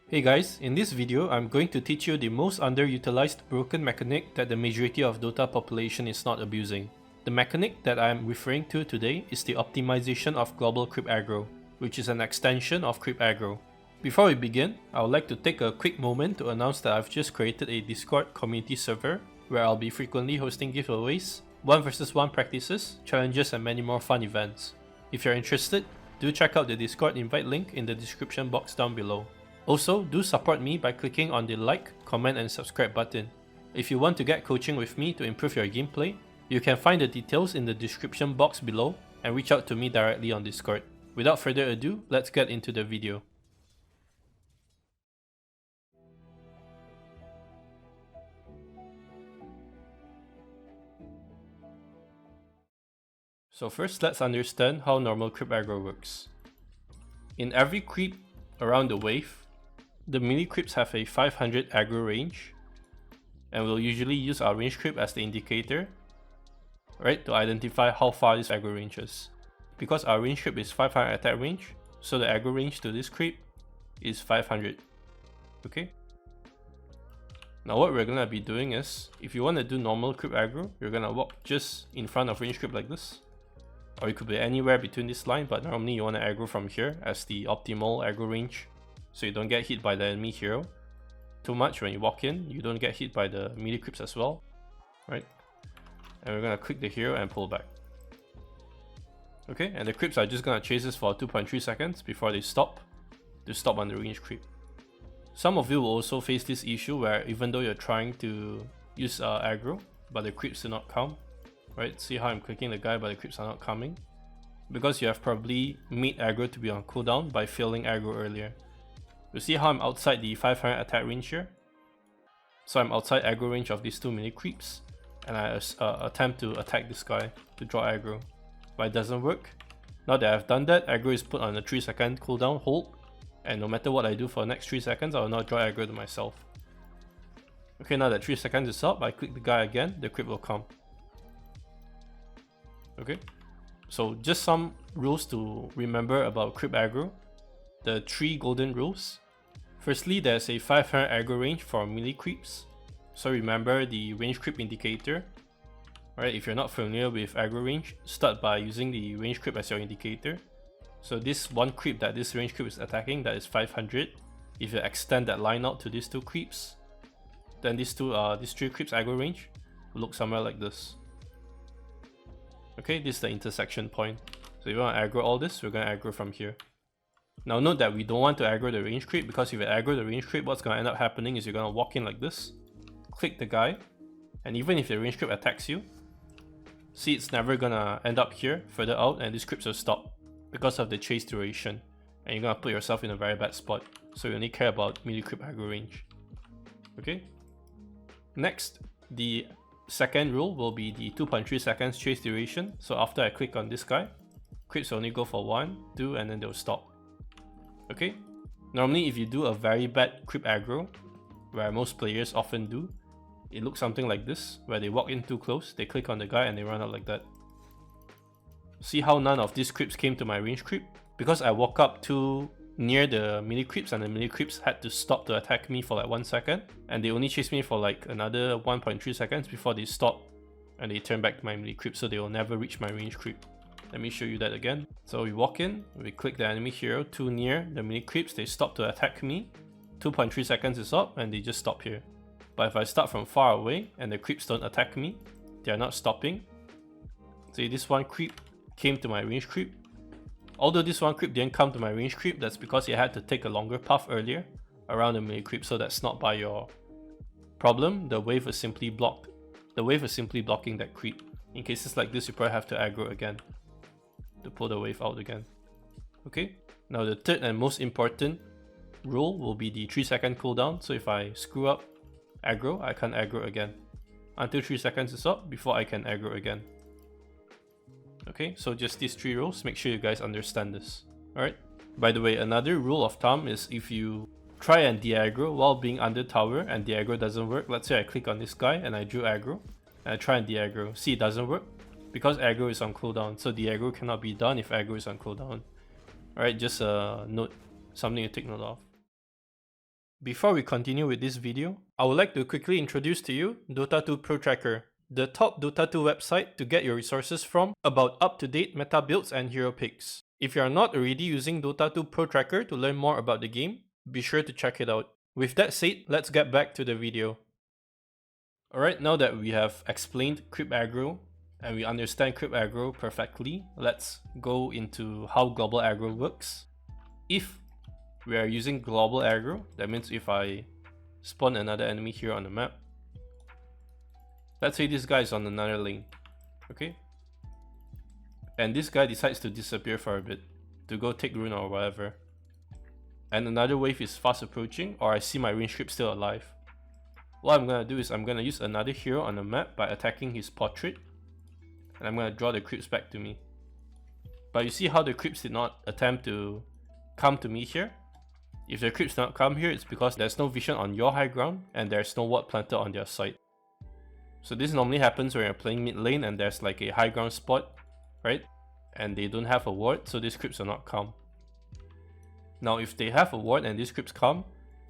Hey guys, in this video I'm going to teach you the most underutilized broken mechanic that the majority of Dota population is not abusing. The mechanic that I am referring to today is the optimization of global creep aggro, which is an extension of creep aggro. Before we begin, I would like to take a quick moment to announce that I've just created a Discord community server where I'll be frequently hosting giveaways, 1 vs 1 practices, challenges and many more fun events. If you're interested, do check out the Discord invite link in the description box down below. Also, do support me by clicking on the like, comment and subscribe button. If you want to get coaching with me to improve your gameplay, you can find the details in the description box below and reach out to me directly on Discord. Without further ado, let's get into the video. So first, let's understand how normal creep aggro works. In every creep around the wave, the melee creeps have a 500 aggro range, and we'll usually use our range creep as the indicator, right, to identify how far this aggro range is. Because our range creep is 500 attack range, so the aggro range to this creep is 500. Okay? Now what we're gonna be doing is, if you want to do normal creep aggro, you're gonna walk just in front of range creep like this. Or you could be anywhere between this line, but normally you want to aggro from here as the optimal aggro range, so you don't get hit by the enemy hero too much when you walk in. You don't get hit by the melee creeps as well, right? And we're gonna click the hero and pull back. Okay, and the creeps are just gonna chase us for 2.3 seconds before they stop to stop on the range creep. Some of you will also face this issue where even though you're trying to use aggro, but the creeps do not come. Right, see how I'm clicking the guy but the creeps are not coming? Because you have probably made aggro to be on cooldown by failing aggro earlier. You see how I'm outside the 500 attack range here? So I'm outside aggro range of these two melee creeps, and I attempt to attack this guy to draw aggro, but it doesn't work. Now that I've done that, aggro is put on a 3-second cooldown hold, and no matter what I do for the next 3 seconds, I will not draw aggro to myself. Okay, now that 3 seconds is up, I click the guy again, the creep will come. Okay, so just some rules to remember about creep aggro. The 3 golden rules. Firstly, there's a 500 aggro range for melee creeps, so remember the range creep indicator. Alright, if you're not familiar with aggro range, start by using the range creep as your indicator. So this one creep that this range creep is attacking, that is 500. If you extend that line out to these 2 creeps, then these 3 creeps aggro range will look somewhere like this. Okay, this is the intersection point. So if you want to aggro all this, we're going to aggro from here. Now note that we don't want to aggro the range creep, because if you aggro the range creep, what's going to end up happening is you're going to walk in like this, click the guy, and even if the range creep attacks you, see it's never going to end up here, further out, and these creeps will stop because of the chase duration, and you're going to put yourself in a very bad spot. So you only care about melee creep aggro range. Okay? Next, the second rule will be the 2.3 seconds chase duration. So after I click on this guy, creeps only go for 1, 2 and then they'll stop. Okay, normally if you do a very bad creep aggro, where most players often do, it looks something like this, where they walk in too close, they click on the guy and they run out like that. See how none of these creeps came to my range creep? Because I walk up too near the melee creeps, and the melee creeps had to stop to attack me for like 1 second, and they only chased me for like another 1.3 seconds before they stop and they turn back to my melee creep, so they will never reach my range creep. Let me show you that again. So we walk in, we click the enemy hero too near the melee creeps, they stop to attack me, 2.3 seconds is up and they just stop here. But if I start from far away and the creeps don't attack me, they are not stopping. See, this one creep came to my range creep. Although this one creep didn't come to my range creep, that's because it had to take a longer path earlier around the melee creep, so that's not by your problem. The wave is simply blocked. The wave is simply blocking that creep. In cases like this, you probably have to aggro again to pull the wave out again. Okay, now the third and most important rule will be the 3-second cooldown. So if I screw up aggro, I can't aggro again until 3 seconds is up before I can aggro again. Okay, so just these 3 rules, make sure you guys understand this. Alright, by the way, another rule of thumb is if you try and Deaggro while being under tower and Deaggro doesn't work, let's say I click on this guy and I drew aggro, and I try and Deaggro, see it doesn't work, because aggro is on cooldown, so Deaggro cannot be done if aggro is on cooldown. Alright, just note, something to take note of. Before we continue with this video, I would like to quickly introduce to you Dota 2 Pro Tracker, the top Dota 2 website to get your resources from about up-to-date meta builds and hero picks. If you are not already using Dota 2 Pro Tracker to learn more about the game, be sure to check it out. With that said, let's get back to the video. Alright, now that we have explained Creep Aggro and we understand Creep Aggro perfectly, let's go into how Global Aggro works. If we are using Global Aggro, that means if I spawn another enemy here on the map, let's say this guy is on another lane, okay? And this guy decides to disappear for a bit, to go take rune or whatever. And another wave is fast approaching, or I see my range creep still alive. What I'm gonna do is I'm gonna use another hero on the map by attacking his portrait, and I'm gonna draw the creeps back to me. But you see how the creeps did not attempt to come to me here? If the creeps not come here, it's because there's no vision on your high ground and there's no ward planted on their side. So this normally happens when you're playing mid lane and there's like a high ground spot, right? And they don't have a ward, so these creeps will not come. Now if they have a ward and these creeps come,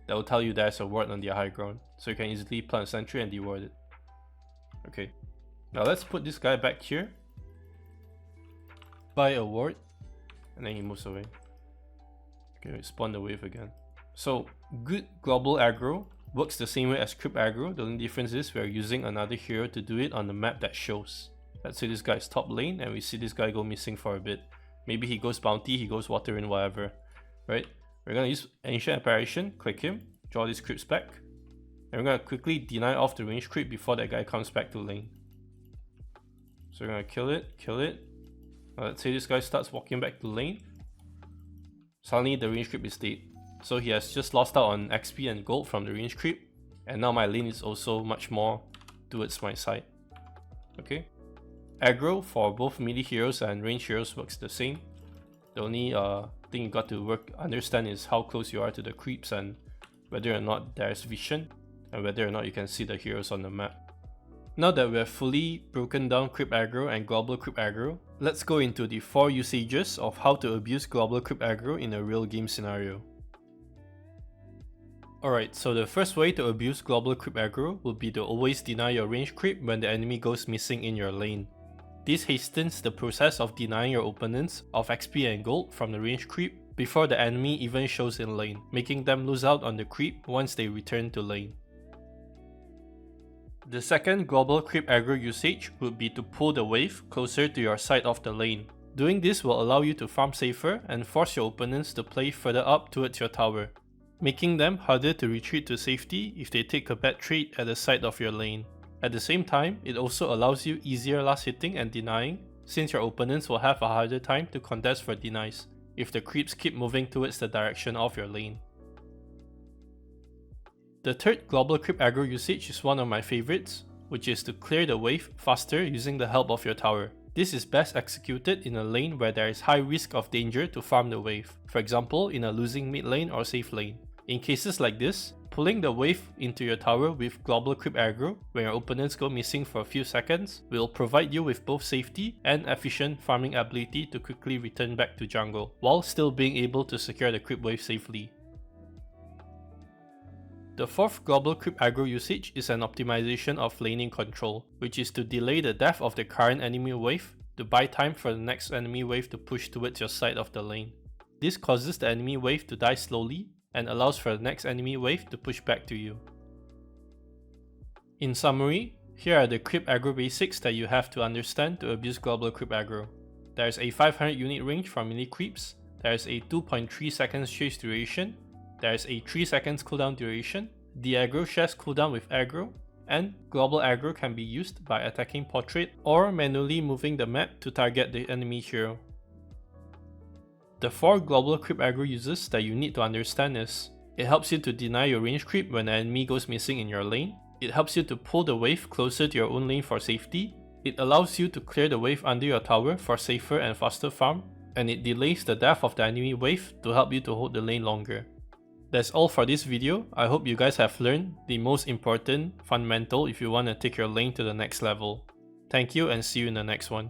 that will tell you there's a ward on their high ground. So you can easily plant a sentry and deward it. Okay. Now let's put this guy back here. Buy a ward. And then he moves away. Okay, spawn the wave again. So good global aggro works the same way as creep aggro. The only difference is we're using another hero to do it on the map that shows. Let's say this guy is top lane and we see this guy go missing for a bit. Maybe he goes bounty, he goes water in, whatever. Right? We're gonna use Ancient Apparition, click him, draw these creeps back. And we're gonna quickly deny off the range creep before that guy comes back to lane. So we're gonna kill it. Now let's say this guy starts walking back to lane. Suddenly the range creep is dead. So he has just lost out on XP and gold from the range creep. And now my lane is also much more towards my side. Okay. Aggro for both melee heroes and range heroes works the same. The only thing you got to understand is how close you are to the creeps and whether or not there's vision and whether or not you can see the heroes on the map. Now that we have fully broken down creep aggro and global creep aggro, let's go into the 4 usages of how to abuse global creep aggro in a real game scenario. Alright, so the first way to abuse global creep aggro would be to always deny your range creep when the enemy goes missing in your lane. This hastens the process of denying your opponents of XP and gold from the range creep before the enemy even shows in lane, making them lose out on the creep once they return to lane. The second global creep aggro usage would be to pull the wave closer to your side of the lane. Doing this will allow you to farm safer and force your opponents to play further up towards your tower, making them harder to retreat to safety if they take a bad trade at the side of your lane. At the same time, it also allows you easier last hitting and denying, since your opponents will have a harder time to contest for denies if the creeps keep moving towards the direction of your lane. The third global creep aggro usage is one of my favorites, which is to clear the wave faster using the help of your tower. This is best executed in a lane where there is high risk of danger to farm the wave, for example in a losing mid lane or safe lane. In cases like this, pulling the wave into your tower with global creep aggro when your opponents go missing for a few seconds will provide you with both safety and efficient farming ability to quickly return back to jungle, while still being able to secure the creep wave safely. The fourth global creep aggro usage is an optimization of laning control, which is to delay the death of the current enemy wave to buy time for the next enemy wave to push towards your side of the lane. This causes the enemy wave to die slowly and allows for the next enemy wave to push back to you. In summary, here are the creep aggro basics that you have to understand to abuse global creep aggro. There is a 500 unit range for melee creeps, there is a 2.3 seconds chase duration, there is a 3 seconds cooldown duration, Deaggro shares cooldown with aggro, and global aggro can be used by attacking portrait or manually moving the map to target the enemy hero. The 4 global creep aggro uses that you need to understand is: it helps you to deny your range creep when an enemy goes missing in your lane, it helps you to pull the wave closer to your own lane for safety, it allows you to clear the wave under your tower for safer and faster farm, and it delays the death of the enemy wave to help you to hold the lane longer. That's all for this video. I hope you guys have learned the most important fundamental if you want to take your lane to the next level. Thank you and see you in the next one.